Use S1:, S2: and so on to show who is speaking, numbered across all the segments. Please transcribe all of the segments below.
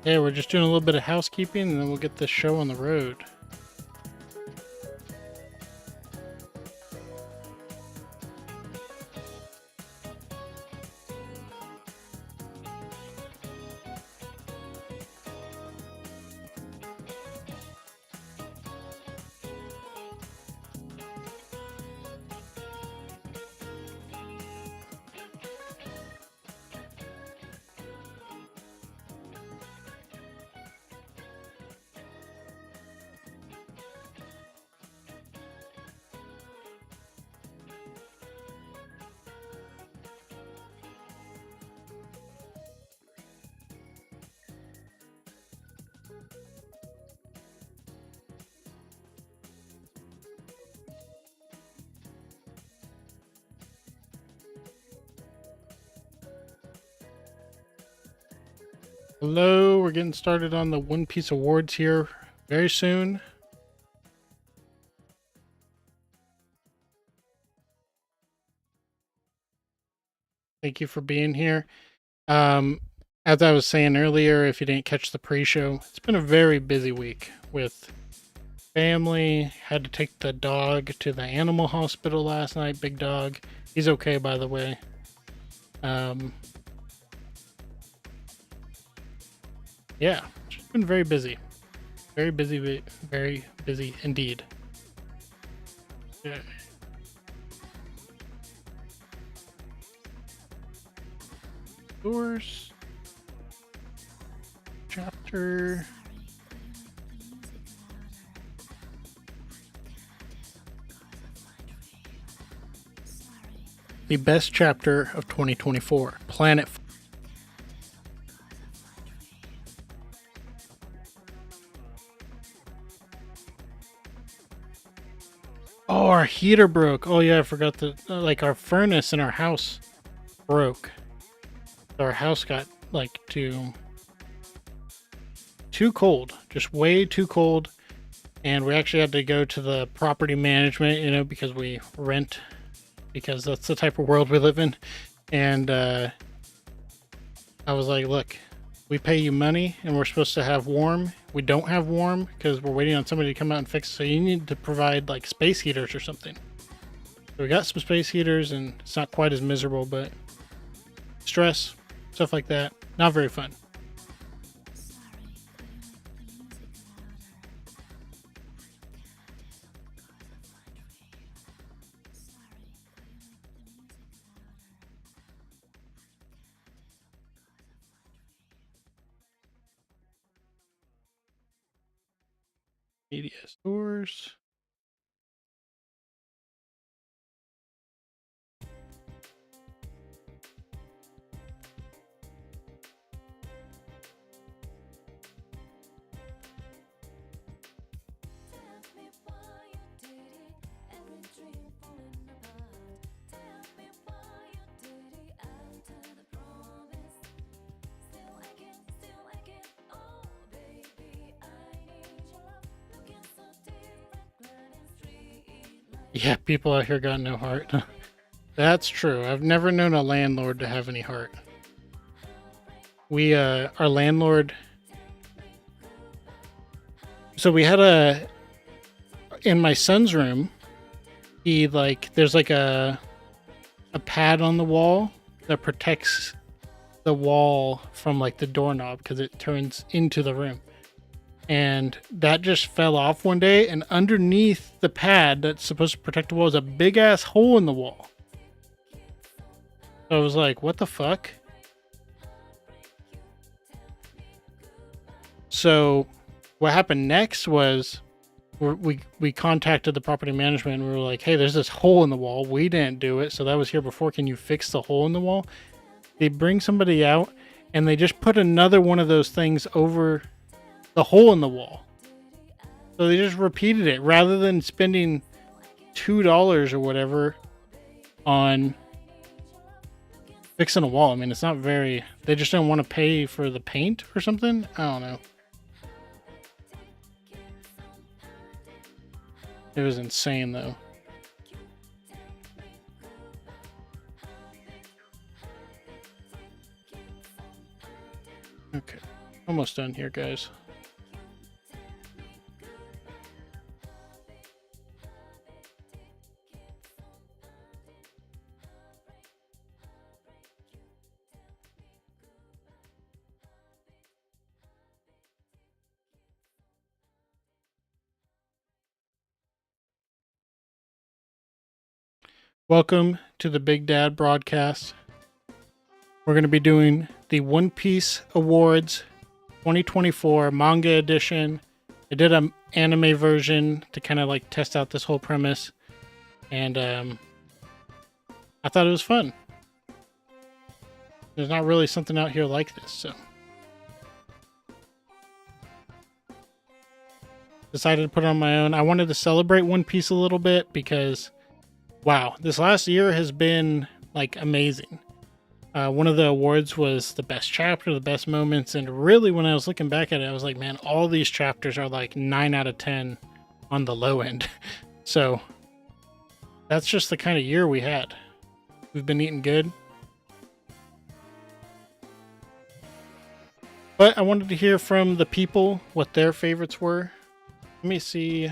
S1: Yeah, we're just doing a little bit of housekeeping and then we'll get this show on the road. Hello, we're getting started on the One Piece Awards here very soon. Thank you for being here. As I was saying earlier, if you didn't catch the pre-show, it's been a very busy week with family. Had to take the dog to the animal hospital last night. Big dog. He's okay, by the way. Yeah, it's been very busy. Very busy, very busy indeed. Yeah. Source. Chapter. The best chapter of 2024. Planet. Oh, our heater broke. Oh yeah, I forgot that. Like our furnace in our house broke. Our house got like too cold, just way too cold, and we actually had to go to the property management, you know, because we rent, because that's the type of world we live in. And I was like, look, we pay you money and we're supposed to have warm. We don't have warm because we're waiting on somebody to come out and fix it. So you need to provide like space heaters or something. So we got some space heaters and it's not quite as miserable, but stress, stuff like that, not very fun. Media stores. Yeah, people out here got no heart. That's true. I've never known a landlord to have any heart. We, our landlord. So we had in my son's room, he like, there's like a pad on the wall that protects the wall from like the doorknob because it turns into the room. And that just fell off one day, and underneath the pad that's supposed to protect the wall is a big ass hole in the wall. So I was like, what the fuck? So what happened next was we contacted the property management and we were like, hey, there's this hole in the wall. We didn't do it. So that was here before. Can you fix the hole in the wall? They bring somebody out and they just put another one of those things over the hole in the wall. So they just repeated it rather than spending $2 or whatever on fixing a wall. I mean, it's not very, they just don't want to pay for the paint or something. I don't know. It was insane though. Okay. Almost done here, guys. Welcome to the Big Dad broadcast. We're going to be doing the One Piece Awards 2024 manga edition. I did an anime version to kind of like test out this whole premise, and I thought it was fun. There's not really something out here like this, so decided to put it on my own. I wanted to celebrate One Piece a little bit because wow, this last year has been like amazing. One of the awards was the best chapter, the best moments, and really when I was looking back at it, I was like, man, all these chapters are like 9 out of 10 on the low end. So that's just the kind of year we had. We've been eating good. But I wanted to hear from the people what their favorites were. Let me see.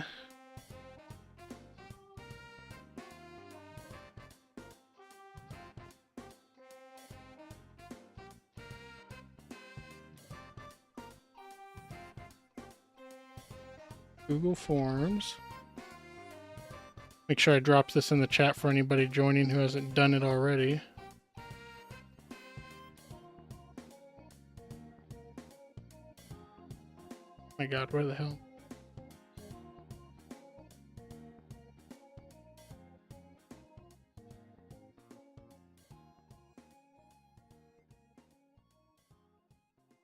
S1: Google Forms. Make sure I drop this in the chat for anybody joining who hasn't done it already. My God, where the hell?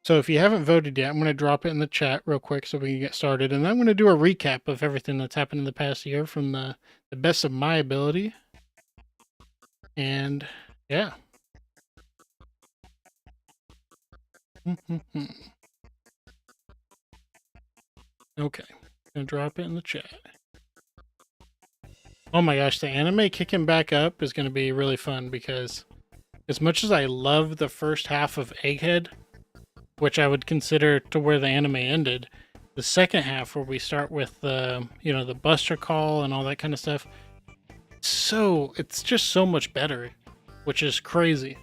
S1: So if you haven't voted yet, I'm going to drop it in the chat real quick so we can get started. And I'm going to do a recap of everything that's happened in the past year from the best of my ability. And yeah. Okay. Gonna drop it in the chat. Oh my gosh, the anime kicking back up is going to be really fun because as much as I love the first half of Egghead, which I would consider to where the anime ended, the second half where we start with the, the Buster Call and all that kind of stuff, so it's just so much better, which is crazy.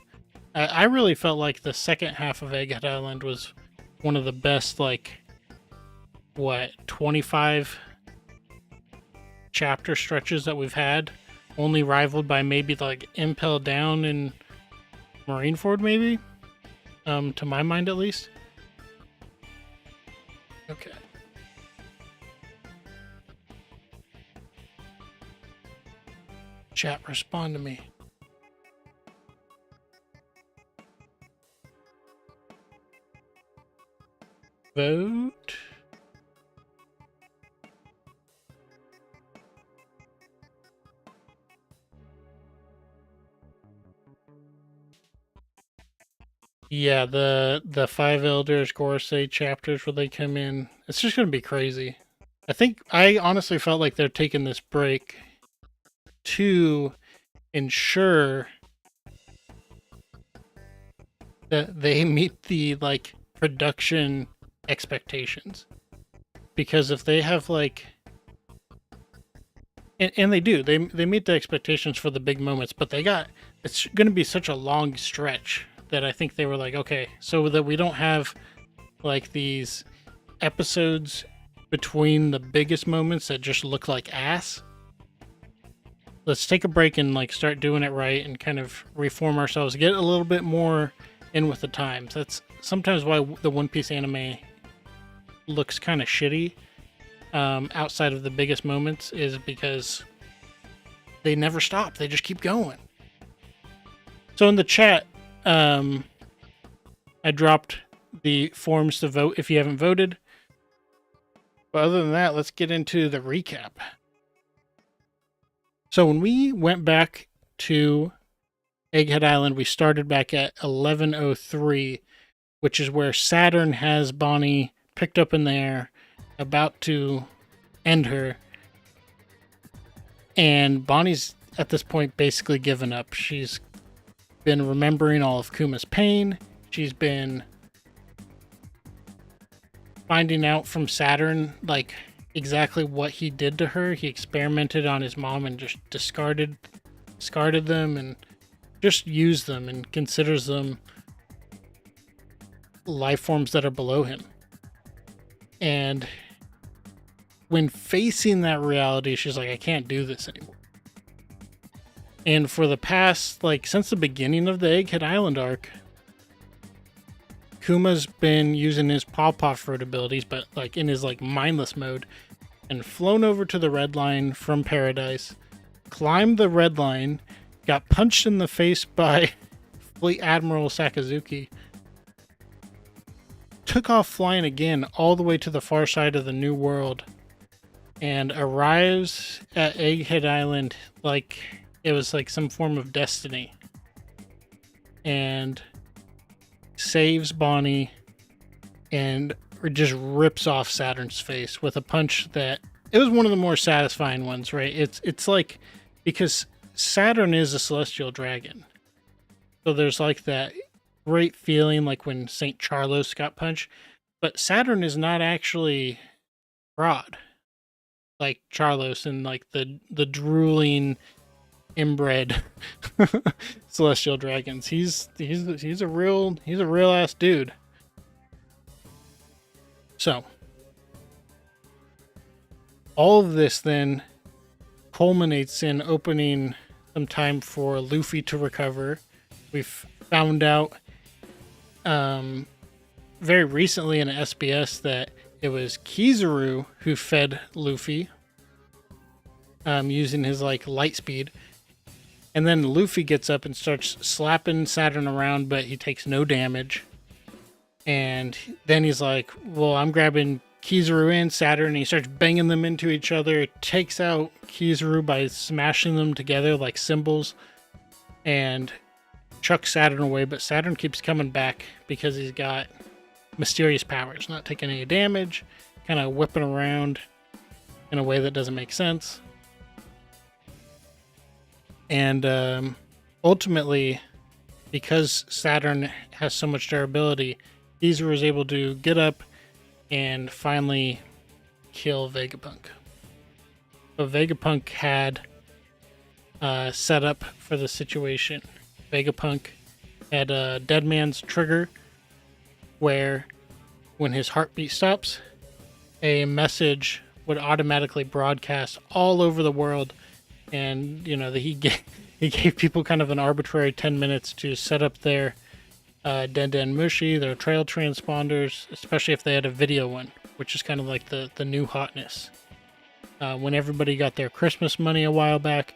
S1: I really felt like the second half of Egghead Island was one of the best, 25 chapter stretches that we've had, only rivaled by maybe like Impel Down and Marineford, maybe, to my mind at least. Okay. Chat, respond to me. Vote. Yeah, the Five Elders Gorosei chapters where they come in, it's just going to be crazy. I honestly felt like they're taking this break to ensure that they meet the production expectations. Because if they have and they do, they meet the expectations for the big moments, but it's going to be such a long stretch that I think they were like, okay, so that we don't have these episodes between the biggest moments that just look like ass. Let's take a break and start doing it right and kind of reform ourselves, get a little bit more in with the times. That's sometimes why the One Piece anime looks kind of shitty outside of the biggest moments, is because they never stop. They just keep going. So in the chat, I dropped the forms to vote if you haven't voted. But other than that, let's get into the recap. So when we went back to Egghead Island, we started back at 1103, which is where Saturn has Bonnie picked up in the air, about to end her. And Bonnie's at this point basically given up. She's been remembering all of Kuma's pain. She's been finding out from Saturn, like, exactly what he did to her. He experimented on his mom and just discarded them and just used them and considers them life forms that are below him. And when facing that reality, she's like, I can't do this anymore. And for the past, like, since the beginning of the Egghead Island arc, Kuma's been using his Paw Fruit abilities, but like in his like mindless mode, and flown over to the Red Line from Paradise, climbed the Red Line, got punched in the face by Fleet Admiral Sakazuki, took off flying again all the way to the far side of the New World, and arrives at Egghead Island like it was like some form of destiny, and saves Bonnie and just rips off Saturn's face with a punch that it was one of the more satisfying ones, right? It's like, because Saturn is a celestial dragon, so there's like that great feeling like when Saint Charlos got punched, but Saturn is not actually broad like Charlos and like the drooling inbred celestial dragons. He's a real ass dude. So all of this then culminates in opening some time for Luffy to recover. We've found out very recently in an SBS that it was Kizaru who fed Luffy using his like light speed. And then Luffy gets up and starts slapping Saturn around, but he takes no damage. And then he's like, well, I'm grabbing Kizaru and Saturn, and he starts banging them into each other, takes out Kizaru by smashing them together like cymbals, and chucks Saturn away, but Saturn keeps coming back because he's got mysterious powers, not taking any damage, kind of whipping around in a way that doesn't make sense. And ultimately, because Saturn has so much durability, Kizaru is able to get up and finally kill Vegapunk. So Vegapunk had set up for the situation. Vegapunk had a dead man's trigger where when his heartbeat stops, a message would automatically broadcast all over the world. And, you know, he gave people kind of an arbitrary 10 minutes to set up their Den Mushi, their trail transponders, especially if they had a video one, which is kind of like the new hotness. When everybody got their Christmas money a while back,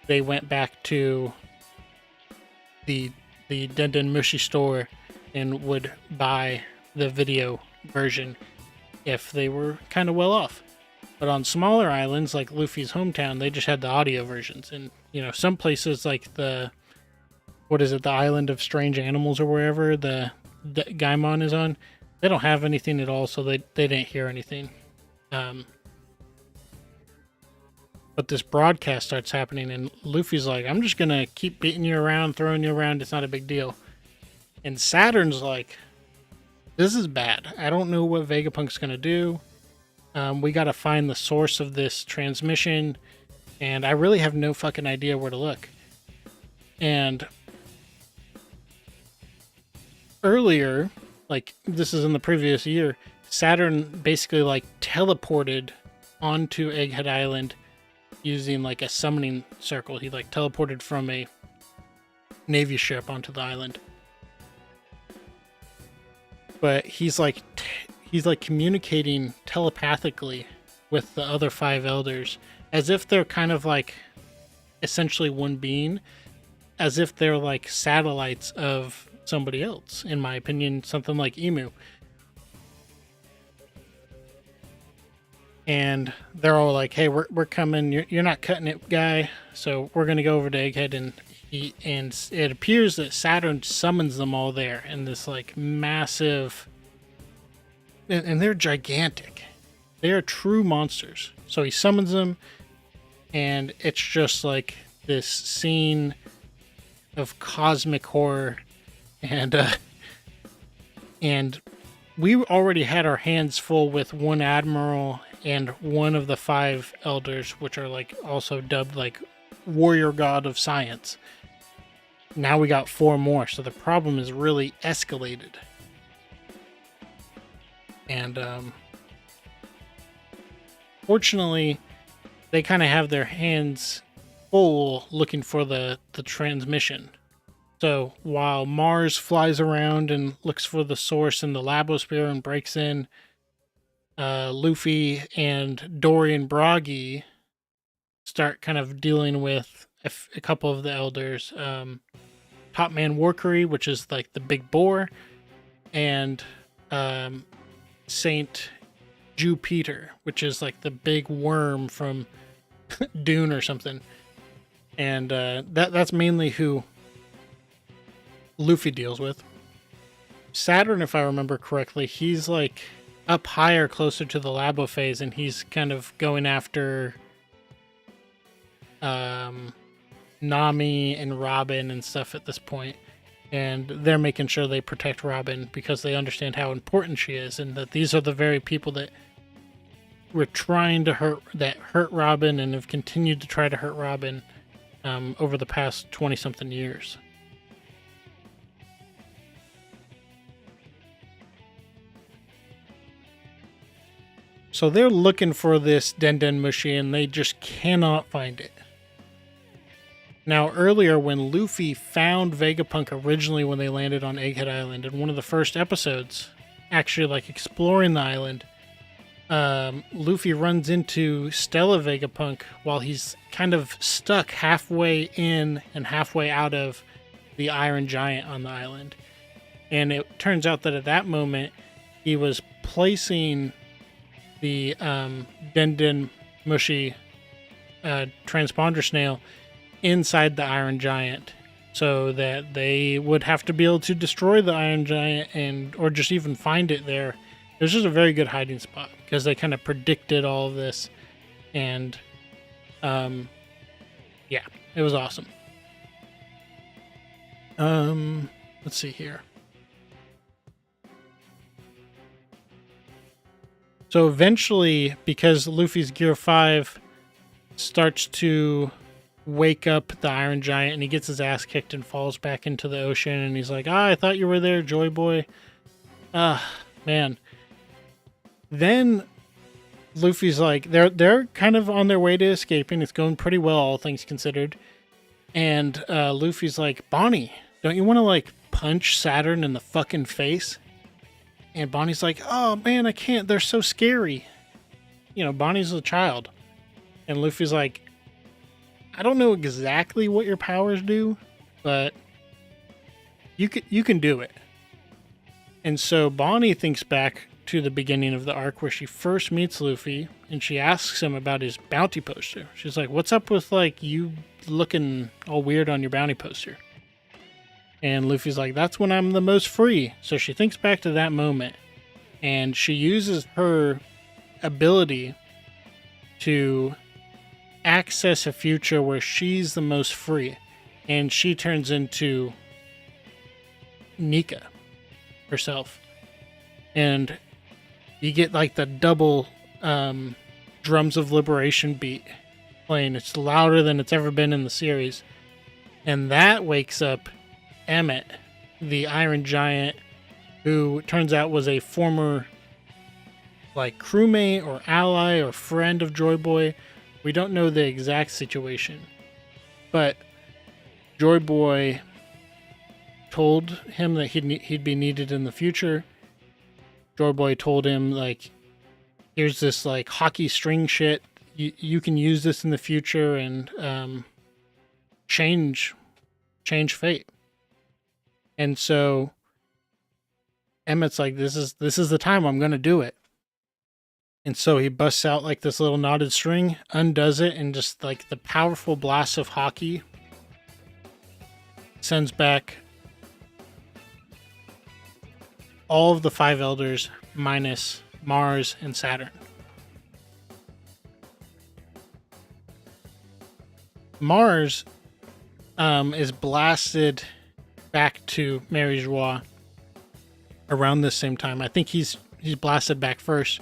S1: they went back to the Den Mushi store and would buy the video version if they were kind of well off. But on smaller islands like Luffy's hometown, they just had the audio versions. And, you know, some places like the Island of Strange Animals or wherever the Gaimon is on, they don't have anything at all, so they didn't hear anything. But this broadcast starts happening, and Luffy's like, I'm just going to keep beating you around, throwing you around, it's not a big deal. And Saturn's like, this is bad. I don't know what Vegapunk's going to do. We got to find the source of this transmission, and I really have no fucking idea where to look. And earlier, like this is in the previous year, Saturn basically like teleported onto Egghead Island using like a summoning circle. He like teleported from a Navy ship onto the island. But he's like communicating telepathically with the other 5 elders as if they're kind of like essentially one being, as if they're like satellites of somebody else, in my opinion, something like Emu. And they're all like, hey, we're coming, you're not cutting it, guy, so we're gonna go over to Egghead. And it appears that Saturn summons them all there in this like massive, and they're gigantic. They are true monsters. So he summons them, and it's just like this scene of cosmic horror, and we already had our hands full with one admiral and one of the 5 elders, which are like also dubbed like warrior god of science. Now we got 4 more, so the problem is really escalated. And fortunately, they kind of have their hands full looking for the transmission. So while Mars flies around and looks for the source in the Labosphere and breaks in, Luffy and Dorian Broggy start kind of dealing with a couple of the elders. Top Man Warkery, which is like the big boar, and Saint Jupiter, which is like the big worm from Dune or something. And that's mainly who Luffy deals with. Saturn, if I remember correctly, he's like up higher, closer to the Labo phase, and he's kind of going after Nami and Robin and stuff at this point. And they're making sure they protect Robin because they understand how important she is, and that these are the very people that were trying to hurt Robin and have continued to try to hurt Robin over the past 20-something years. So they're looking for this Den Mushi, and they just cannot find it. Now, earlier when Luffy found Vegapunk originally when they landed on Egghead Island, in one of the first episodes, actually like exploring the island, Luffy runs into Stella Vegapunk while he's kind of stuck halfway in and halfway out of the Iron Giant on the island. And it turns out that at that moment, he was placing the Den Mushi transponder snail inside the Iron Giant so that they would have to be able to destroy the Iron Giant or just even find it there. It was just a very good hiding spot because they kind of predicted all of this, and yeah, it was awesome. Let's see here. So eventually, because Luffy's Gear 5 starts to wake up the Iron Giant and he gets his ass kicked and falls back into the ocean, and he's like, I thought you were there, Joy Boy. Man. Then Luffy's like, they're kind of on their way to escaping. It's going pretty well, all things considered. And Luffy's like, Bonnie, don't you want to like punch Saturn in the fucking face? And Bonnie's like, oh man, I can't. They're so scary. You know, Bonnie's a child. And Luffy's like, I don't know exactly what your powers do, but you can do it. And so Bonnie thinks back to the beginning of the arc where she first meets Luffy, and she asks him about his bounty poster. She's like, what's up with like you looking all weird on your bounty poster? And Luffy's like, that's when I'm the most free. So she thinks back to that moment, and she uses her ability to access a future where she's the most free. And she turns into Nika herself. And you get like the double drums of liberation beat playing. It's louder than it's ever been in the series. And that wakes up Emmett, the Iron Giant, who turns out was a former like crewmate or ally or friend of Joy Boy. We don't know the exact situation, but Joy Boy told him that he'd be needed in the future. Joy Boy told him like, here's this like hockey string shit. You can use this in the future and change fate. And so Emmett's like, this is the time I'm going to do it. And so he busts out like this little knotted string, undoes it, and just like the powerful blast of hockey sends back all of the 5 elders minus Mars and Saturn. Mars is blasted back to Mary Joie, around this same time. I think he's blasted back first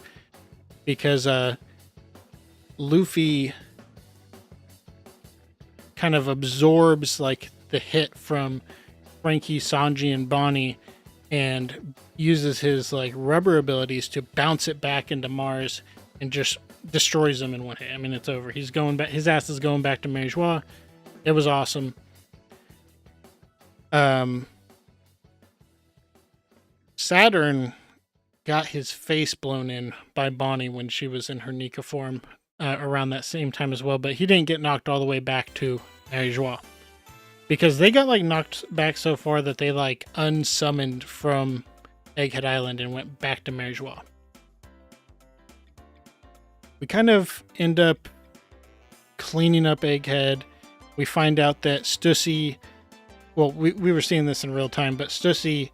S1: because Luffy kind of absorbs like the hit from Frankie, Sanji, and Bonnie, and uses his like rubber abilities to bounce it back into Mars and just destroys him in one hit. I mean, it's over. He's going back. His ass is going back to Mary Joie. It was awesome. Saturn got his face blown in by Bonnie when she was in her Nika form around that same time as well, but he didn't get knocked all the way back to Mary Joie. Because they got like knocked back so far that they like unsummoned from Egghead Island and went back to Mary Joie. We kind of end up cleaning up Egghead. We find out that Stussy, well, we were seeing this in real time, but Stussy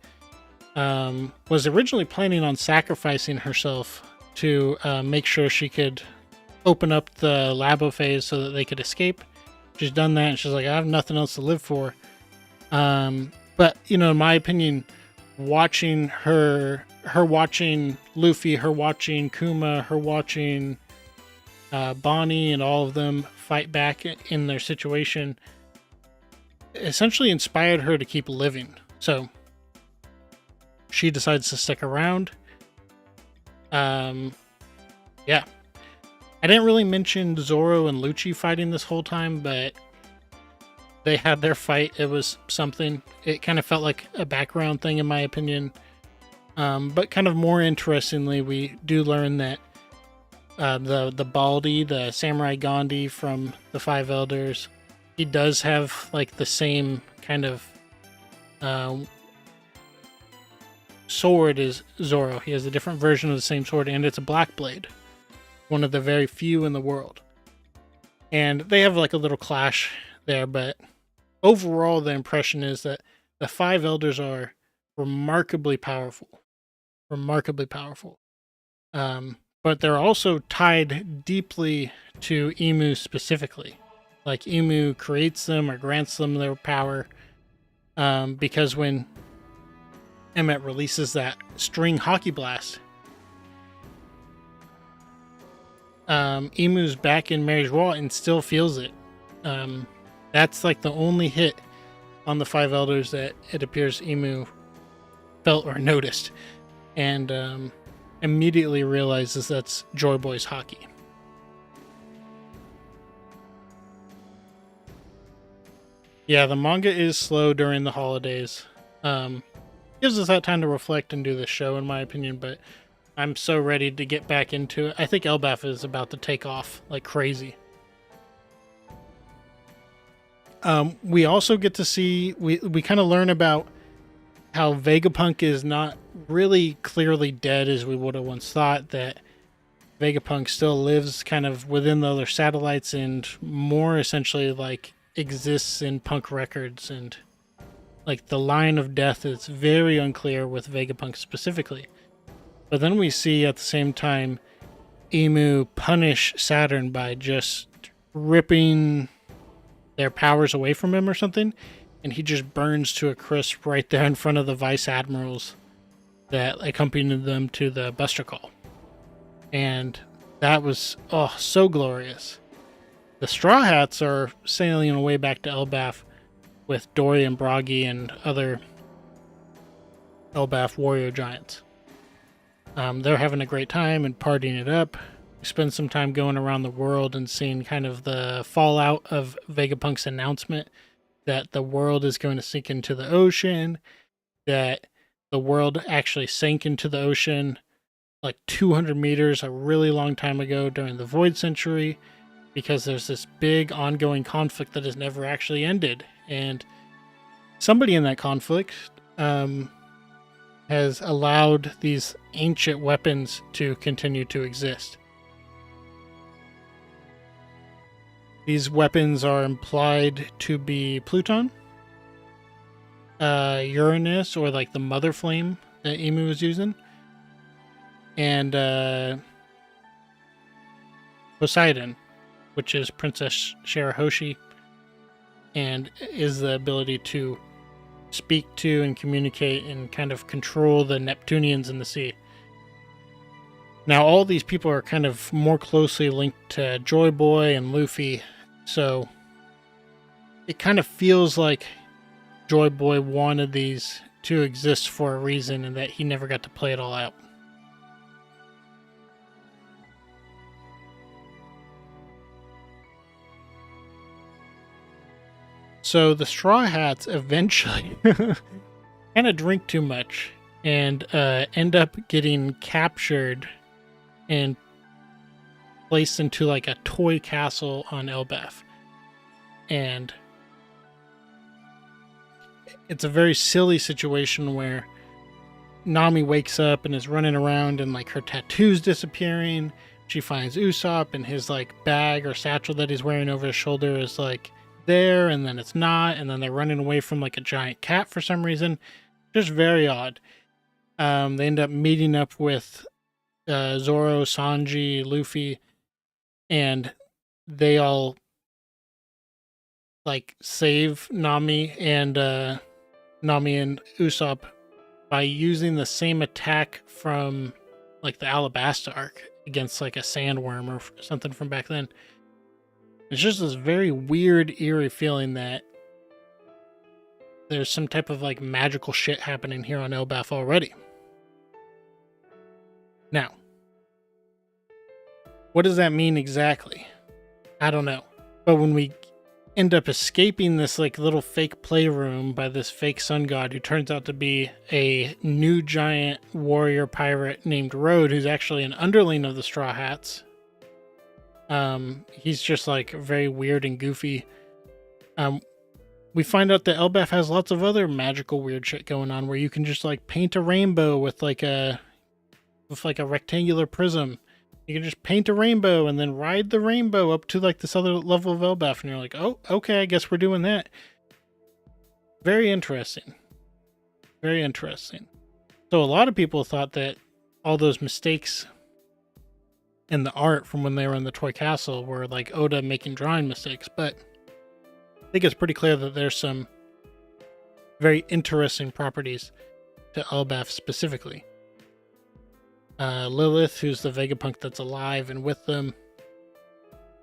S1: was originally planning on sacrificing herself to make sure she could open up the Labo phase so that they could escape. She's done that, and she's like, I have nothing else to live for. But, you know, in my opinion, watching her watching Luffy, her watching Kuma, her watching Bonnie and all of them fight back in their situation essentially inspired her to keep living. So she decides to stick around. Yeah. I didn't really mention Zoro and Lucci fighting this whole time, but they had their fight. It was something. It kind of felt like a background thing, in my opinion. But kind of more interestingly, we do learn that the Baldy, the Samurai Gandhi from the Five Elders, he does have like the same kind of sword as Zoro. He has a different version of the same sword, and it's a black blade. One of the very few in the world. And they have like a little clash there, but overall the impression is that the Five Elders are remarkably powerful. Remarkably powerful. But they're also tied deeply to Emu specifically. Like Emu creates them or grants them their power. Because when Emmet releases that string hockey blast, Emu's back in Mary Joie and still feels it. That's like the only hit on the Five Elders that it appears Emu felt or noticed, and immediately realizes that's Joy Boy's hockey. Yeah, the manga is slow during the holidays. Gives us that time to reflect and do the show, in my opinion, but I'm so ready to get back into it. I think Elbaf is about to take off like crazy. We also get to see, we kind of learn about how Vegapunk is not really clearly dead as we would have once thought, that Vegapunk still lives kind of within the other satellites and more essentially like exists in Punk records, and like the line of death is very unclear with Vegapunk specifically. But then we see at the same time Emu punish Saturn by just ripping their powers away from him or something, and he just burns to a crisp right there in front of the vice admirals that accompanied them to the Buster Call. And that was, oh, so glorious. The Straw Hats are sailing away back to Elbaf with Dory and Bragi and other Elbaf warrior giants. They're having a great time and partying it up. We spend some time going around the world and seeing kind of the fallout of Vegapunk's announcement that the world is going to sink into the ocean, that the world actually sank into the ocean like 200 meters a really long time ago during the Void Century, because there's this big ongoing conflict that has never actually ended. And somebody in that conflict has allowed these ancient weapons to continue to exist. These weapons are implied to be Pluton, Uranus, or like the Mother Flame that Emu was using, and Poseidon, which is Princess Shirahoshi, and is the ability to speak to and communicate and kind of control the Neptunians in the sea. Now, all these people are kind of more closely linked to Joy Boy and Luffy, so it kind of feels like Joy Boy wanted these to exist for a reason and that he never got to play it all out. So the Straw Hats eventually kind of drink too much and end up getting captured and placed into like a toy castle on Elbaf. And it's a very silly situation where Nami wakes up and is running around and like her tattoo's disappearing. She finds Usopp and his like bag or satchel that he's wearing over his shoulder is like there, and then it's not, and then they're running away from like a giant cat for some reason. Just very odd. They end up meeting up with Zoro, Sanji, Luffy, and they all like save Nami and Usopp by using the same attack from like the Alabasta arc against like a sandworm or something from back then. It's just this very weird, eerie feeling that there's some type of like magical shit happening here on Elbaf already. Now, what does that mean exactly? I don't know. But when we end up escaping this like little fake playroom by this fake sun god who turns out to be a new giant warrior pirate named Road, who's actually an underling of the Straw Hats. He's just like very weird and goofy. We find out that Elbaf has lots of other magical weird shit going on where you can just like paint a rainbow with like a rectangular prism. You can just paint a rainbow and then ride the rainbow up to like this other level of Elbaf, and you're like, oh, okay, I guess we're doing that. Very interesting. Very interesting. So a lot of people thought that all those mistakes in the art from when they were in the toy castle were like Oda making drawing mistakes, but I think it's pretty clear that there's some very interesting properties to Elbaf specifically. Lilith, who's the Vegapunk that's alive and with them,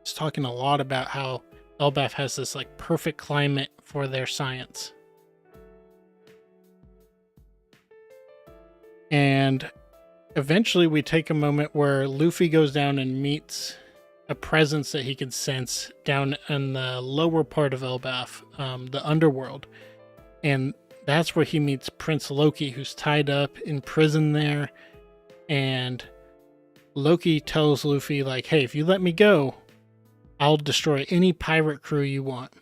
S1: is talking a lot about how Elbaf has this like perfect climate for their science. And eventually we take a moment where Luffy goes down and meets a presence that he can sense down in the lower part of Elbaf, the underworld. And that's where he meets Prince Loki, who's tied up in prison there. And Loki tells Luffy, like, hey, if you let me go, I'll destroy any pirate crew you want.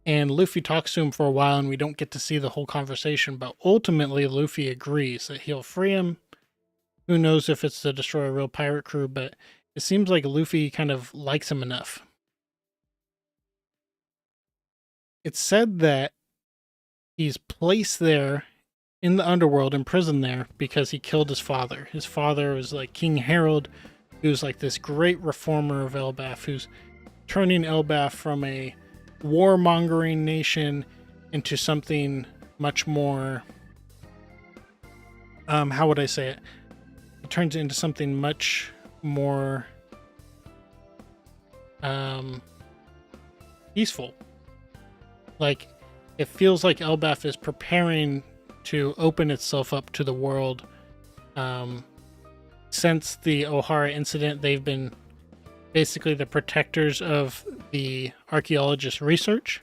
S1: And Luffy talks to him for a while, and we don't get to see the whole conversation, but ultimately Luffy agrees that he'll free him. Who knows if it's to destroy a real pirate crew, but it seems like Luffy kind of likes him enough. It's said that he's placed there in the underworld, in prison there, because he killed his father. His father was like King Harold, who's like this great reformer of Elbaf, who's turning Elbaf from a warmongering nation into something much more, how would I say it? It turns it into something much more peaceful. Like, it feels like Elbaf is preparing to open itself up to the world. Since the Ohara incident, they've been basically the protectors of the archaeologist research,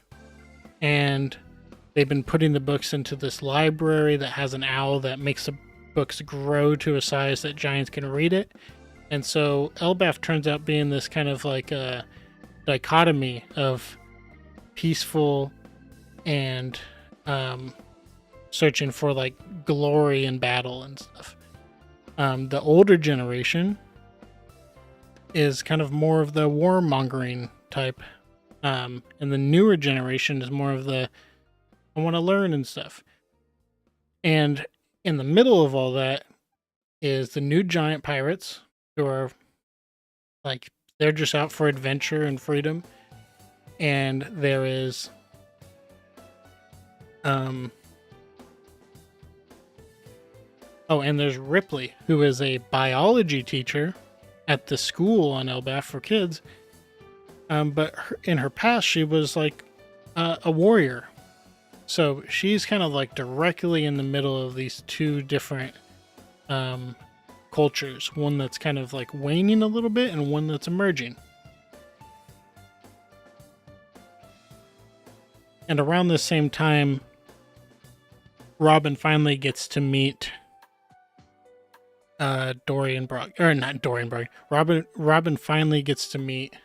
S1: and they've been putting the books into this library that has an owl that makes the books grow to a size that giants can read it. And so Elbaf turns out being this kind of like a dichotomy of peaceful and searching for like glory and battle and stuff. The older generation is kind of more of the warmongering type, and the newer generation is more of the I want to learn and stuff. And in the middle of all that is the new giant pirates, who are like, they're just out for adventure and freedom. And there is and there's Ripley, who is a biology teacher at the school on Elbaf for kids. But in her past, she was like a warrior. So she's kind of like directly in the middle of these two different cultures. One that's kind of like waning a little bit and one that's emerging. And around the same time, Robin finally gets to meet Dorian Brog, or not Dorian Brog. Robin finally gets to meet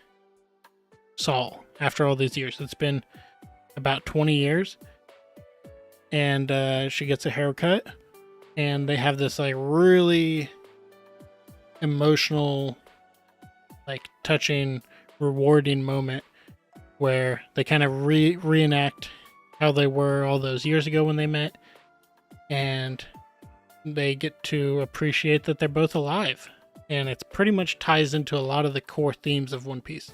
S1: Saul after all these years. It's been about 20 years, and she gets a haircut, and they have this like really emotional, like touching, rewarding moment where they kind of reenact how they were all those years ago when they met, and they get to appreciate that they're both alive. And it pretty much ties into a lot of the core themes of One Piece.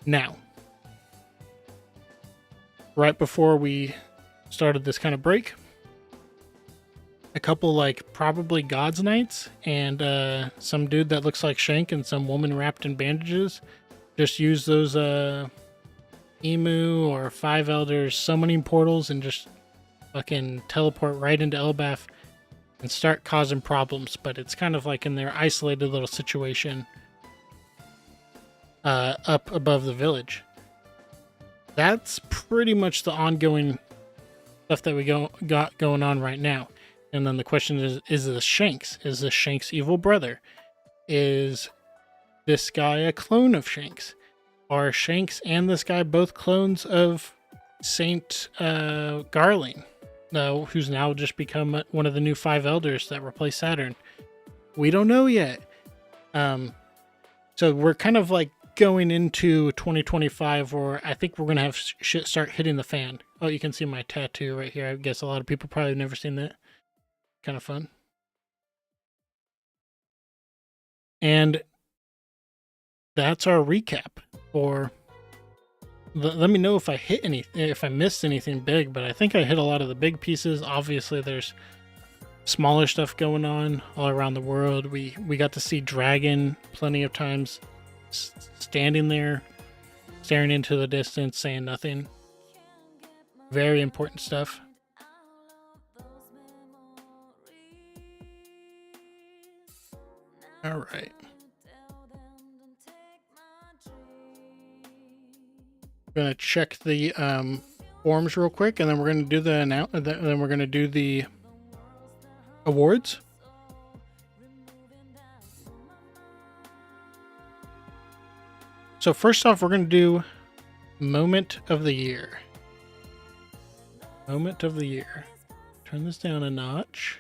S1: Now, right before we started this kind of break, a couple like probably God's Knights and some dude that looks like Shank and some woman wrapped in bandages just use those Emu or Five Elders summoning portals and just fucking teleport right into Elbaf and start causing problems. But it's kind of like in their isolated little situation up above the village. That's pretty much the ongoing stuff that we got going on right now. And then the question is this Shanks? Is this Shanks' evil brother? Is this guy a clone of Shanks? Are Shanks and this guy both clones of Saint Garling, who's now just become one of the new Five Elders that replace Saturn? We don't know yet. So we're kind of like going into 2025 where I think we're going to have shit start hitting the fan. Oh, you can see my tattoo right here. I guess a lot of people probably have never seen that. Kind of fun. And that's our recap. Or let me know if I hit if I missed anything big, but I think I hit a lot of the big pieces. Obviously, there's smaller stuff going on all around the world. We got to see Dragon plenty of times, standing there, staring into the distance, saying nothing. Very important stuff. All right. I'm gonna check the forms real quick, and then we're gonna do then we're gonna do the awards. So first off, we're gonna do Moment of the Year. Moment of the Year. Turn this down a notch.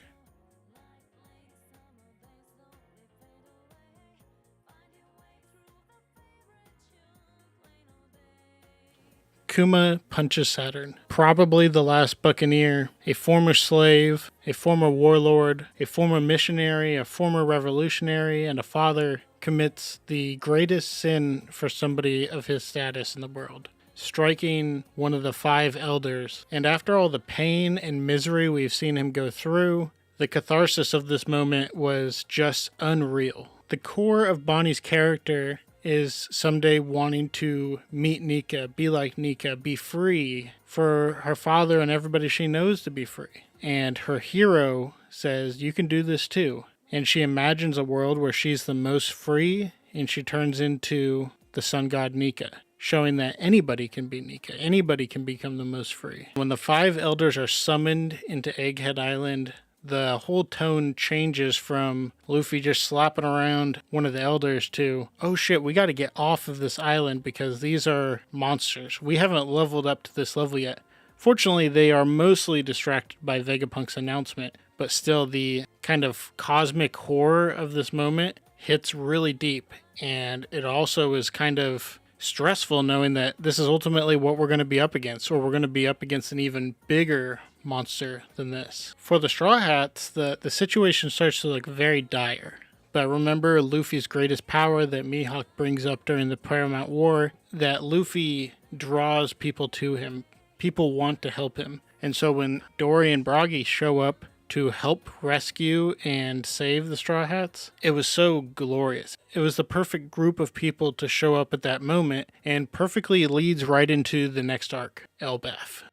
S1: Kuma punches Saturn. Probably the last Buccaneer, a former slave, a former warlord, a former missionary, a former revolutionary, and a father, commits the greatest sin for somebody of his status in the world, striking one of the Five Elders. And after all the pain and misery we've seen him go through, the catharsis of this moment was just unreal. The core of Bonnie's character is someday wanting to meet Nika, be like Nika, be free, for her father and everybody she knows to be free. And her hero says, you can do this too. And she imagines a world where she's the most free, and she turns into the sun god Nika, showing that anybody can be Nika, anybody can become the most free. When the Five Elders are summoned into Egghead Island, the whole tone changes from Luffy just slapping around one of the elders to, oh shit, we got to get off of this island because these are monsters. We haven't leveled up to this level yet. Fortunately, they are mostly distracted by Vegapunk's announcement, but still the kind of cosmic horror of this moment hits really deep. And it also is kind of stressful knowing that this is ultimately what we're going to be up against, or we're going to be up against an even bigger monster than this. For the Straw Hats, the situation starts to look very dire, but remember Luffy's greatest power that Mihawk brings up during the Paramount War, that Luffy draws people to him. People want to help him. And so when Dory and Bragi show up to help rescue and save the Straw Hats, it was so glorious. It was the perfect group of people to show up at that moment, and perfectly leads right into the next arc, Elbaf.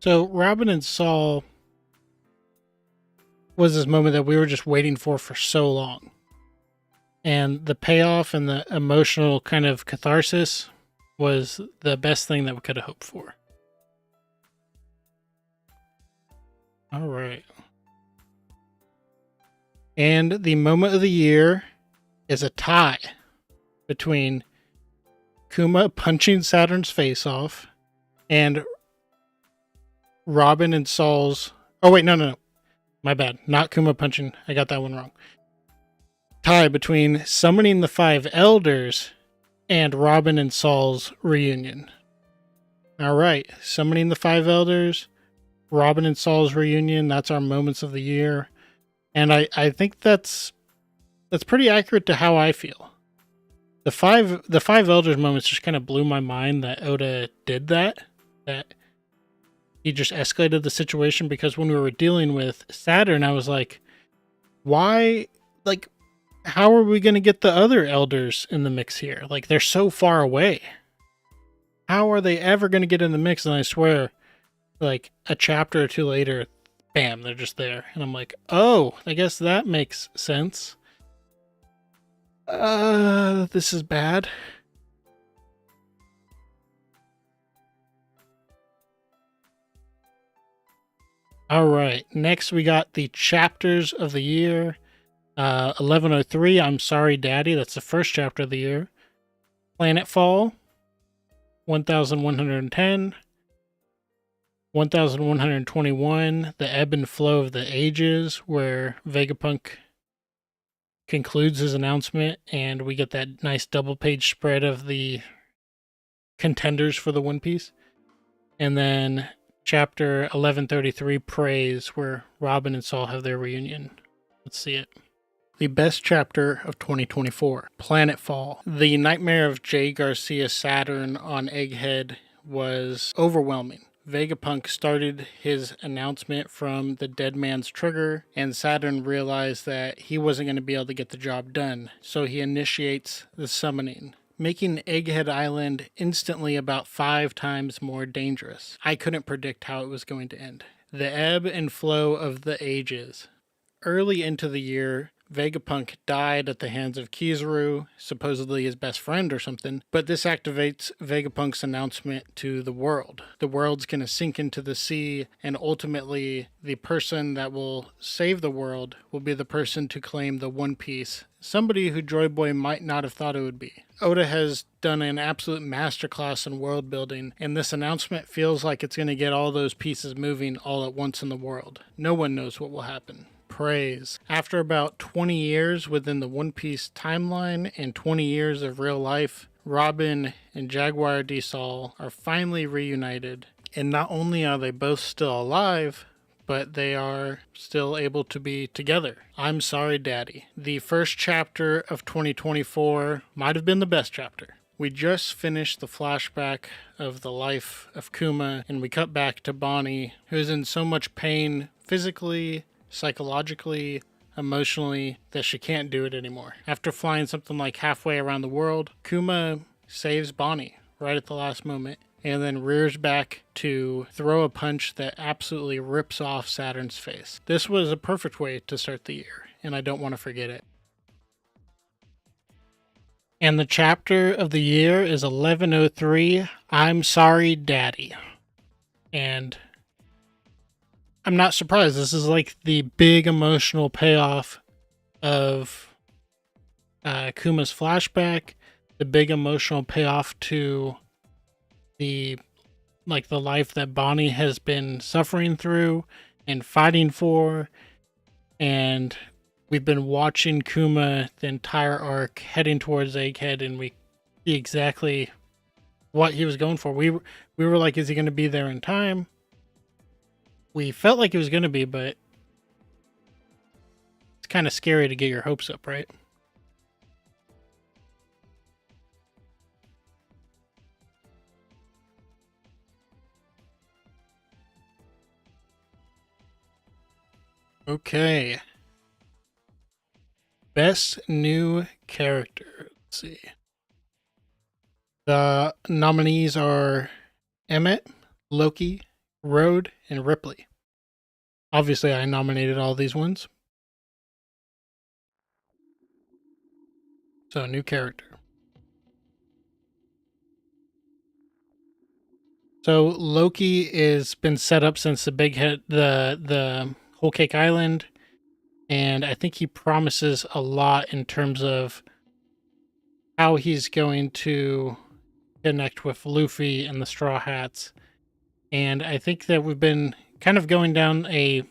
S1: So Robin and Saul was this moment that we were just waiting for so long. And the payoff and the emotional kind of catharsis was the best thing that we could have hoped for. All right. And the moment of the year is a tie between Kuma punching Saturn's face off and Robin and Saul's... Oh, wait, no. My bad. Not Kuma punching. I got that one wrong. Tie between summoning the 5 elders and Robin and Saul's reunion. All right. Summoning the 5 elders, Robin and Saul's reunion. That's our moments of the year. And I think that's pretty accurate to how I feel. The five elders moments just kind of blew my mind that Oda did that he just escalated the situation, because when we were dealing with Saturn, I was like, why, like, how are we going to get the other elders in the mix here? Like, they're so far away. How are they ever going to get in the mix? And I swear, like, a chapter or two later, bam, they're just there. And I'm like, oh, I guess that makes sense. This is bad. All right, next we got the chapters of the year. 1103, I'm Sorry Daddy, that's the first chapter of the year. Planetfall, 1110. 1121, The Ebb and Flow of the Ages, where Vegapunk concludes his announcement, and we get that nice double-page spread of the contenders for the One Piece. And then chapter 1133, Praise, where Robin and Saul have their reunion. Let's see it. The best chapter of 2024, Planetfall. The nightmare of Jay Garcia Saturn on Egghead was overwhelming. Vegapunk started his announcement from the dead man's trigger, and Saturn realized that he wasn't going to be able to get the job done, so he initiates the summoning, making Egghead Island instantly about 5 times more dangerous. I couldn't predict how it was going to end. The ebb and flow of the ages. Early into the year, Vegapunk died at the hands of Kizaru, supposedly his best friend or something, but this activates Vegapunk's announcement to the world. The world's going to sink into the sea, and ultimately the person that will save the world will be the person to claim the One Piece, somebody who Joy Boy might not have thought it would be. Oda has done an absolute masterclass in world building, and this announcement feels like it's going to get all those pieces moving all at once in the world. No one knows what will happen. Praise. After about 20 years within the One Piece timeline and 20 years of real life, Robin and Jaguar D. Saul are finally reunited, and not only are they both still alive, but they are still able to be together. I'm Sorry Daddy. The first chapter of 2024 might have been the best chapter. We just finished the flashback of the life of Kuma, and we cut back to Bonnie, who is in so much pain physically, psychologically, emotionally, that she can't do it anymore. After flying something like halfway around the world, Kuma saves Bonnie right at the last moment, and then rears back to throw a punch that absolutely rips off Saturn's face. This was a perfect way to start the year, and I don't want to forget it. And the chapter of the year is 1103, I'm Sorry Daddy. And I'm not surprised. This is like the big emotional payoff of Kuma's flashback, the big emotional payoff to the life that Bonnie has been suffering through and fighting for, and we've been watching Kuma the entire arc heading towards Egghead, and we see exactly what he was going for. We were like, is he going to be there in time? We felt like he was going to be, but it's kind of scary to get your hopes up, right? Okay. Best new character. Let's see. The nominees are Emmett, Loki, Road, and Ripley. Obviously, I nominated all these ones. So, new character. So, Loki is been set up since the big hit, the Whole Cake Island, and I think he promises a lot in terms of how he's going to connect with Luffy and the Straw Hats. And I think that we've been kind of going down a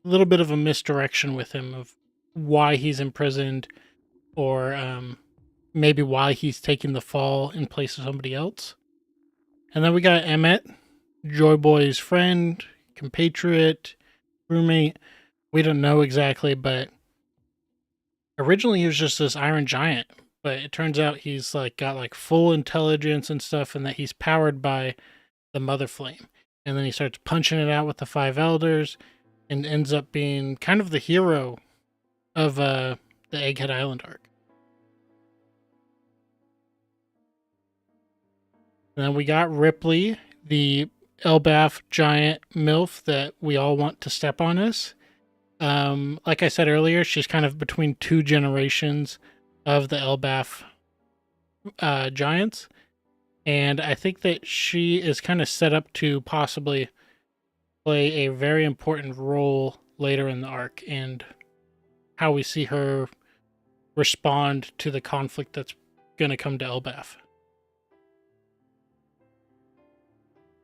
S1: little bit of a misdirection with him of why he's imprisoned, or maybe why he's taking the fall in place of somebody else. And then we got Emmett, Joy Boy's friend, compatriot, roommate. We don't know exactly, but originally he was just this iron giant. But it turns out he's like got like full intelligence and stuff, and that he's powered by the Mother Flame. And then he starts punching it out with the Five Elders, and ends up being kind of the hero of the Egghead Island arc. And then we got Ripley, the Elbaf giant MILF that we all want to step on us. Like I said earlier, she's kind of between two generations of the Elbaf giants. And I think that she is kind of set up to possibly play a very important role later in the arc, and how we see her respond to the conflict that's going to come to Elbaf.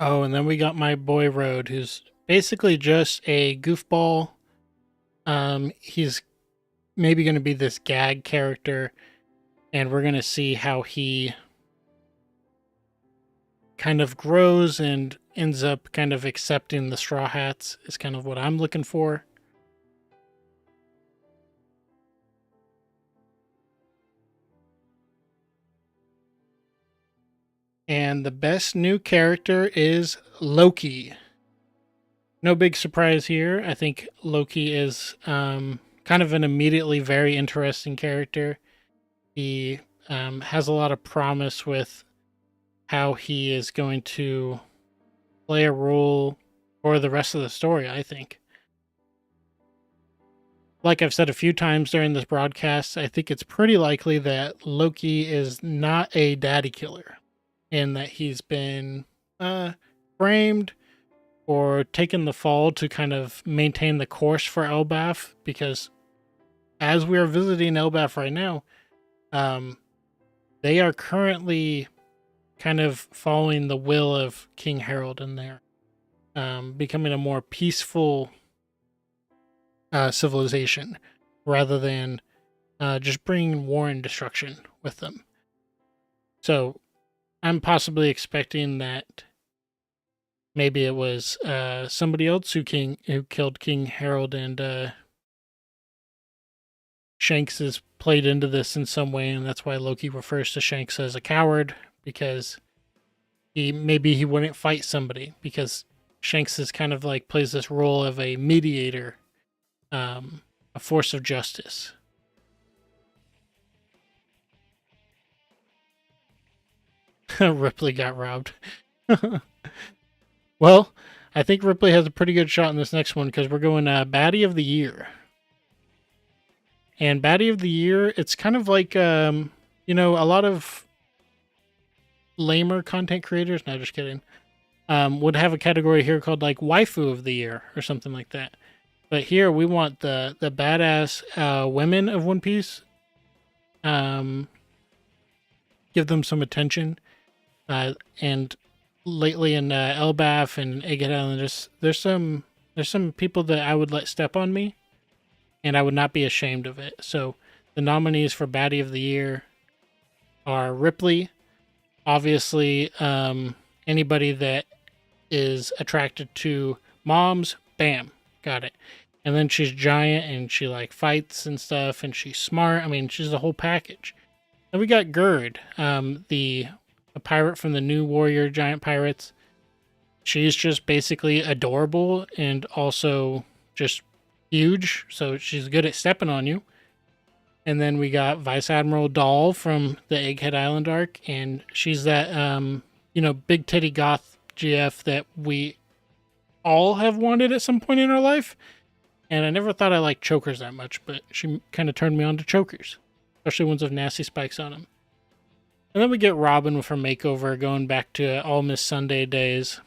S1: Oh, and then we got my boy Road, who's basically just a goofball. He's maybe going to be this gag character, and we're going to see how he kind of grows and ends up kind of accepting the Straw Hats, is kind of what I'm looking for. And the best new character is Loki. No big surprise here. I think Loki is kind of an immediately very interesting character. He has a lot of promise with how he is going to play a role for the rest of the story, I think. Like I've said a few times during this broadcast, I think it's pretty likely that Loki is not a daddy killer, and that he's been framed or taken the fall to kind of maintain the course for Elbaf, because as we are visiting Elbaf right now, they are currently kind of following the will of King Harold, and they're becoming a more peaceful civilization rather than just bringing war and destruction with them. So I'm possibly expecting that maybe it was somebody else who killed King Harold, and Shanks is played into this in some way, and that's why Loki refers to Shanks as a coward, because he wouldn't fight somebody, because Shanks is kind of like plays this role of a mediator, a force of justice. Ripley got robbed. Well, I think Ripley has a pretty good shot in this next one, because we're going Baddie of the Year. And Baddie of the Year, it's kind of like, a lot of lamer content creators, no, just kidding, would have a category here called like Waifu of the Year or something like that. But here we want the badass women of One Piece. Give them some attention. And lately in Elbaf and Egghead Island, there's some people that I would let step on me. and I would not be ashamed of it. So the nominees for Baddie of the Year are Ripley, obviously, anybody that is attracted to moms, bam, got it. And then she's giant and she like fights and stuff and she's smart. I mean, she's the whole package. Then we got Gerd, the a pirate from the New Warrior Giant Pirates. She's just basically adorable and also just huge, so she's good at stepping on you. And then we got Vice Admiral Doll from the Egghead Island arc, and she's that big titty goth GF that we all have wanted at some point in our life. And I never thought I liked chokers that much, but she kind of turned me on to chokers, especially ones with nasty spikes on them. And then we get Robin with her makeover, going back to All Miss Sunday days.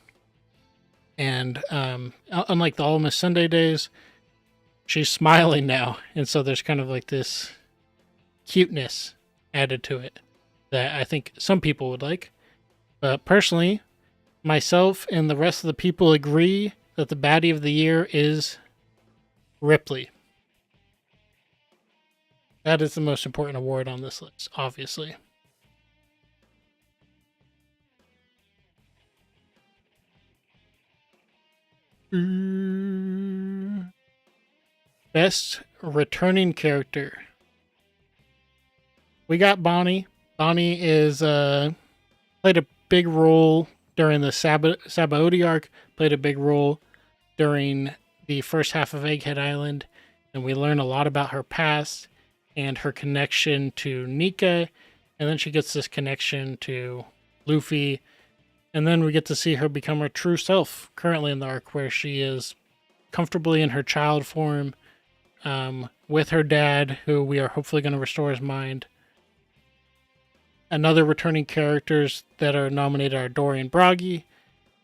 S1: And unlike the All Miss Sunday days, she's smiling now. And so there's kind of like this cuteness added to it that I think some people would like. But personally, myself and the rest of the people agree that the Baddie of the Year is Ripley. That is the most important award on this list, obviously. Best returning character. We got Bonnie. Bonnie is played a big role during the Sabaody arc, played a big role during the first half of Egghead Island, and we learn a lot about her past and her connection to Nika, and then she gets this connection to Luffy, and then we get to see her become her true self currently in the arc, where she is comfortably in her child form with her dad, who we are hopefully going to restore his mind. Another returning characters that are nominated are Dory and Bragi.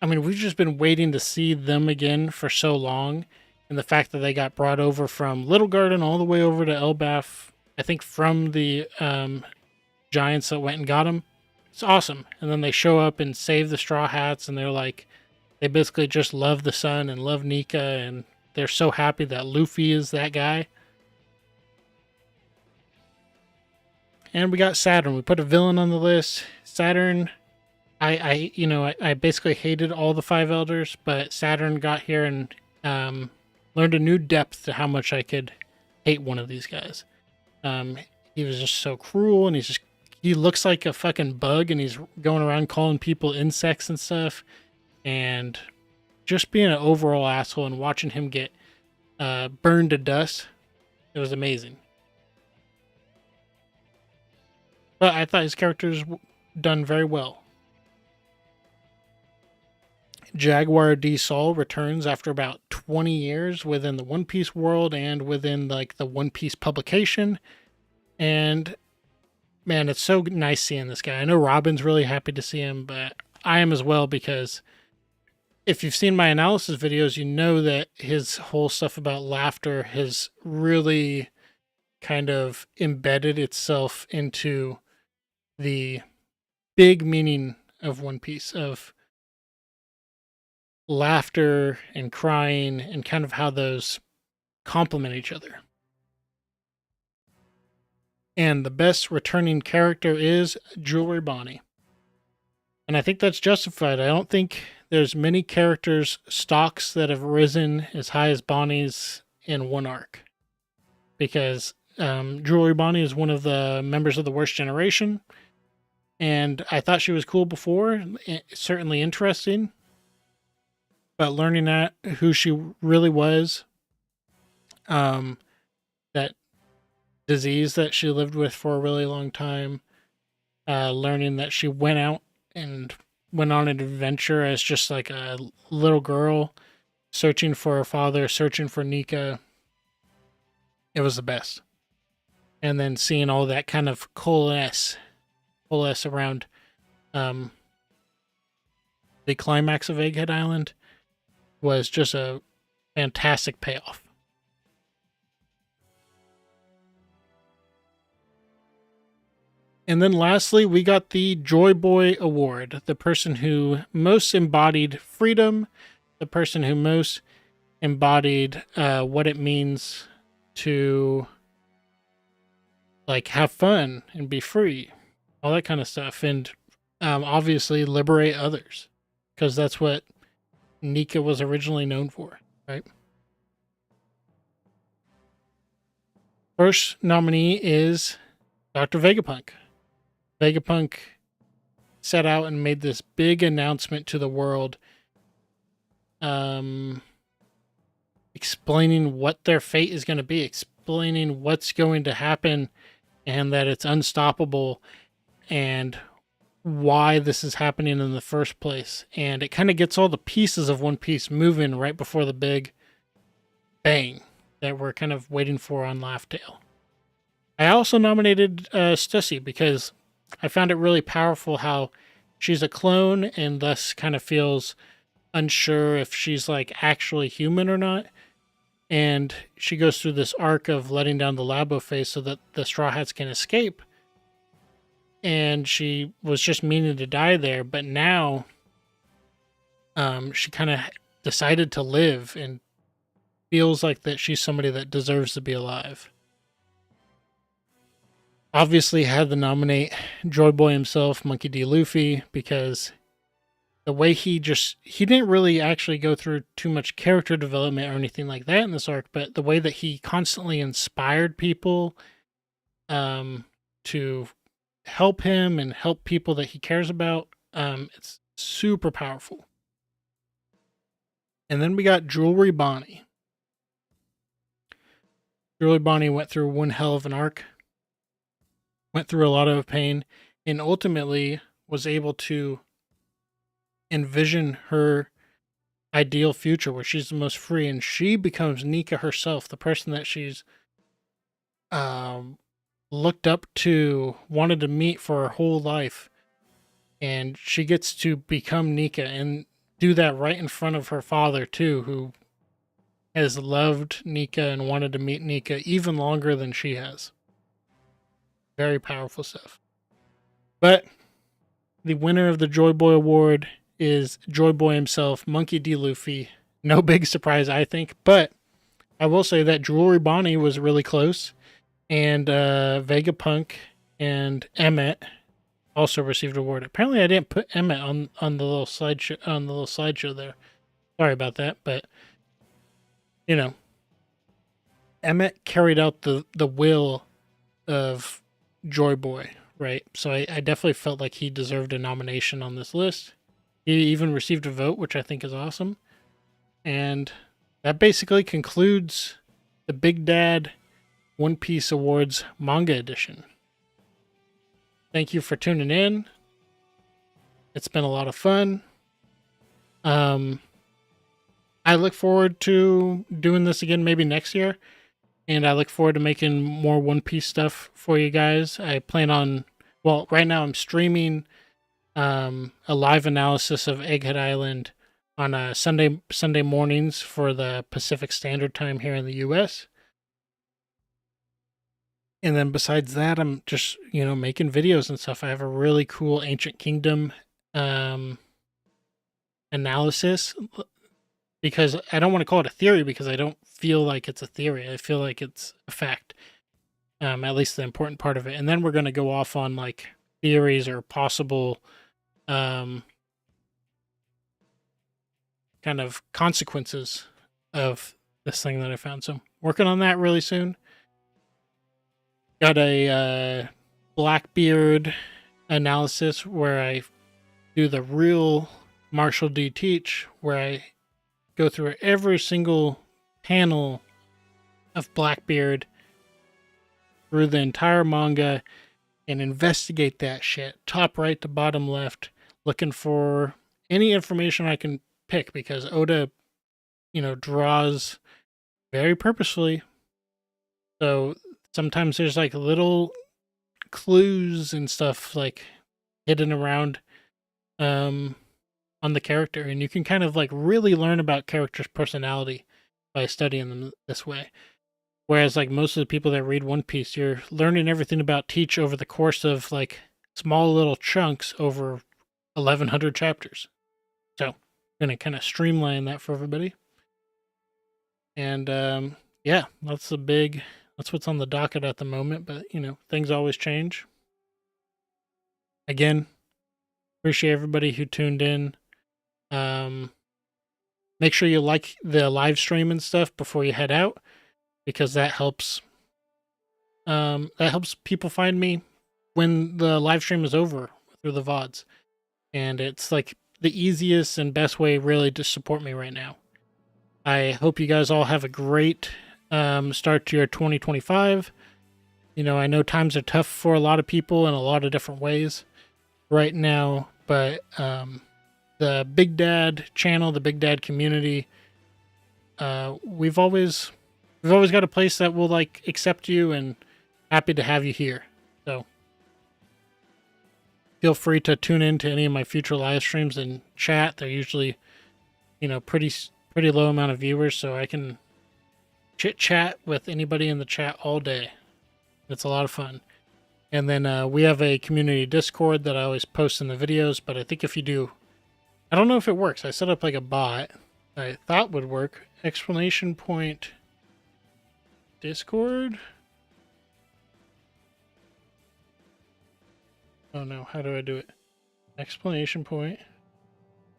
S1: I mean, we've just been waiting to see them again for so long, and the fact that they got brought over from Little Garden all the way over to Elbaf, I think from the giants that went and got them, it's awesome. And then they show up and save the Straw Hats, and they're like, they basically just love the sun and love Nika, and they're so happy that Luffy is that guy. And we got Saturn. We put a villain on the list. Saturn, I basically hated all the five elders, but Saturn got here and learned a new depth to how much I could hate one of these guys. He was just so cruel, and he looks like a fucking bug, and he's going around calling people insects and stuff, and just being an overall asshole, and watching him get burned to dust, it was amazing. But I thought his character's done very well. Jaguar D. Sol returns after about 20 years within the One Piece world and within like the One Piece publication. And man, it's so nice seeing this guy. I know Robin's really happy to see him, but I am as well, because if you've seen my analysis videos, you know that his whole stuff about laughter has really kind of embedded itself into the big meaning of One Piece, of laughter and crying, and kind of how those complement each other. And the best returning character is Jewelry Bonnie. And I think that's justified. I don't think there's many characters, stocks, that have risen as high as Bonnie's in one arc. Because Jewelry Bonnie is one of the members of the Worst Generation. And I thought she was cool before, certainly interesting. But learning that who she really was, that disease that she lived with for a really long time, learning that she went out and went on an adventure as just like a little girl, searching for her father, searching for Nika. It was the best. And then seeing all that kind of coalesce around the climax of Egghead Island was just a fantastic payoff. And then lastly, we got the Joy Boy Award, the person who most embodied freedom, the person who most embodied what it means to like have fun and be free, all that kind of stuff, and obviously liberate others, because that's what Nika was originally known for, right? First nominee is Dr. Vegapunk. Vegapunk set out and made this big announcement to the world, explaining what their fate is going to be, explaining what's going to happen, and that it's unstoppable, and why this is happening in the first place. And it kind of gets all the pieces of One Piece moving right before the big bang that we're kind of waiting for on Laugh Tale. I also nominated Stussy because I found it really powerful how she's a clone and thus kind of feels unsure if she's like actually human or not. And she goes through this arc of letting down the Labo face so that the Straw Hats can escape. And she was just meaning to die there, but now she kind of decided to live and feels like that she's somebody that deserves to be alive. Obviously had to nominate Joy Boy himself, Monkey D. Luffy, because the way he didn't really actually go through too much character development or anything like that in this arc, but the way that he constantly inspired people to help him and help people that he cares about, it's super powerful. And then we got Jewelry Bonnie. Jewelry Bonnie went through one hell of an arc, went through a lot of pain, and ultimately was able to envision her ideal future where she's the most free, and she becomes Nika herself, the person that she's looked up to, wanted to meet for her whole life. And she gets to become Nika and do that right in front of her father too, who has loved Nika and wanted to meet Nika even longer than she has. Very powerful stuff. But the winner of the Joy Boy Award is Joy Boy himself, Monkey D. Luffy. No big surprise, I think. But I will say that Jewelry Bonnie was really close. And Vegapunk and Emmett also received an award. Apparently I didn't put Emmett on the little slideshow there. Sorry about that, but you know, Emmett carried out the will of Joy Boy, right? So I definitely felt like he deserved a nomination on this list. He even received a vote, which I think is awesome. And that basically concludes the Big Dad One Piece Awards Manga Edition. Thank you for tuning in. It's been a lot of fun. I look forward to doing this again maybe next year. And I look forward to making more One Piece stuff for you guys. I plan on, well, right now I'm streaming a live analysis of Egghead Island on Sunday mornings for the Pacific Standard Time here in the US. And then besides that, I'm just, making videos and stuff. I have a really cool Ancient Kingdom analysis, because I don't want to call it a theory because I don't feel like it's a theory. I feel like it's a fact, at least the important part of it. And then we're going to go off on like theories or possible kind of consequences of this thing that I found. So working on that really soon. Got a Blackbeard analysis where I do the real Marshall D. Teach, where I go through every single panel of Blackbeard through the entire manga and investigate that shit, top right to bottom left, looking for any information I can pick, because Oda, draws very purposefully. So sometimes there's like little clues and stuff like hidden around on the character, and you can kind of like really learn about characters' personality by studying them this way. Whereas like most of the people that read One Piece, you're learning everything about Teach over the course of like small little chunks over 1,100 chapters. So I'm gonna kind of streamline that for everybody. And yeah, that's what's on the docket at the moment, but things always change. Again, appreciate everybody who tuned in. Um, Make sure you like the live stream and stuff before you head out, because that helps people find me when the live stream is over through the VODs. And it's like the easiest and best way really to support me right now. I hope you guys all have a great start to your 2025. I know times are tough for a lot of people in a lot of different ways right now, but the Big Dad channel, the Big Dad community, we've always got a place that will like accept you and happy to have you here. So feel free to tune in to any of my future live streams and chat. They're usually, pretty low amount of viewers, so I can chit chat with anybody in the chat all day. It's a lot of fun. And then we have a community Discord that I always post in the videos, but I think if you do, I don't know if it works. I set up like a bot I thought would work. Exclamation point Discord? Oh no, how do I do it? Exclamation point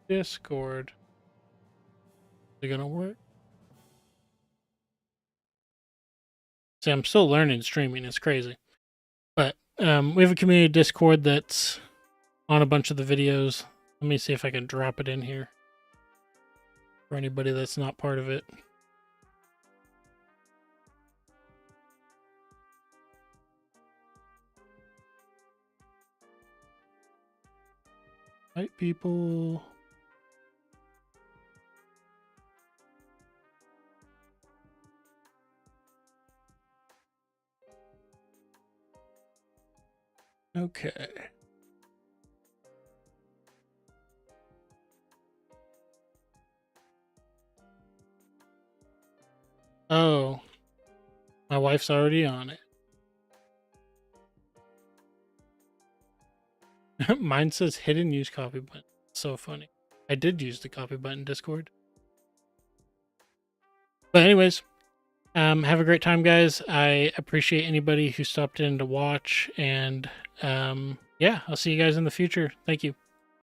S1: Discord. Is it gonna work? See, I'm still learning streaming. It's crazy. But we have a community Discord that's on a bunch of the videos. Let me see if I can drop it in here for anybody that's not part of it. Right, people. Okay. Oh, my wife's already on it. Mine says hidden use copy button. So funny. I did use the copy button Discord. But anyways, have a great time, guys. I appreciate anybody who stopped in to watch, and yeah, I'll see you guys in the future. Thank you.